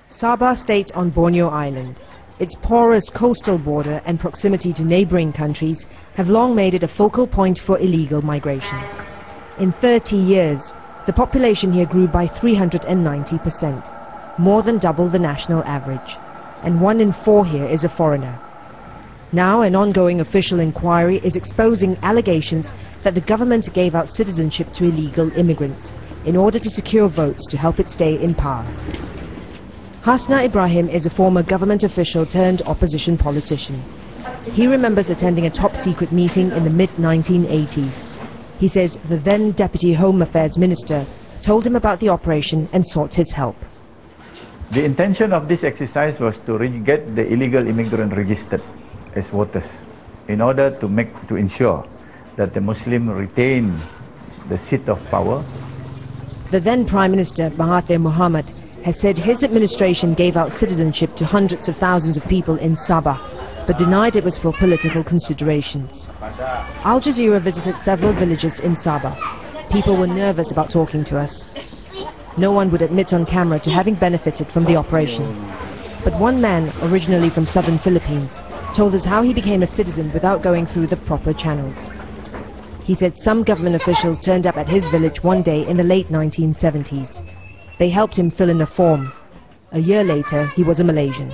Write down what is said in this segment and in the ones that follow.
Sabah state on Borneo Island. Its porous coastal border and proximity to neighboring countries have long made it a focal point for illegal migration. In 30 years, the population here grew by 390%, more than double the national average, and 1 in 4 here is a foreigner. Now an ongoing official inquiry is exposing allegations that the government gave out citizenship to illegal immigrants in order to secure votes to help it stay in power. Hasna Ibrahim is a former government official turned opposition politician. He remembers attending a top-secret meeting in the mid-1980s. He says the then Deputy Home Affairs Minister told him about the operation and sought his help. The intention of this exercise was to get the illegal immigrant registered as voters in order to ensure that the Muslim retain the seat of power. The then Prime Minister Mahathir Mohamad has said his administration gave out citizenship to hundreds of thousands of people in Sabah, but denied it was for political considerations. Al Jazeera visited several villages in Sabah. People were nervous about talking to us. No one would admit on camera to having benefited from the operation. But one man, originally from southern Philippines, told us how he became a citizen without going through the proper channels. He said some government officials turned up at his village one day in the late 1970s. They helped him fill in a form. A year later, he was a Malaysian.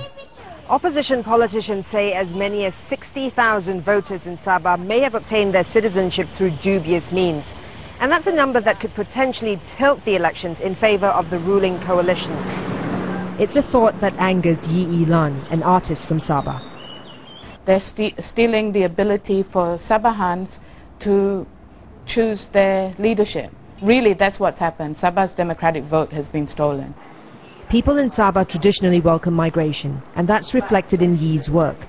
Opposition politicians say as many as 60,000 voters in Sabah may have obtained their citizenship through dubious means. And that's a number that could potentially tilt the elections in favor of the ruling coalition. It's a thought that angers Yi Lan, an artist from Sabah. They're stealing the ability for Sabahans to choose their leadership. Really, that's what's happened. Sabah's democratic vote has been stolen. People in Sabah traditionally welcome migration, and that's reflected in Yi's work.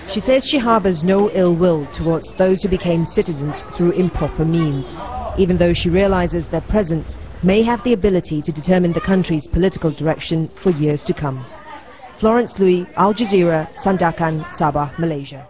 She says she harbors no ill will towards those who became citizens through improper means, even though she realizes their presence may have the ability to determine the country's political direction for years to come. Florence Louis, Al Jazeera, Sandakan, Sabah, Malaysia.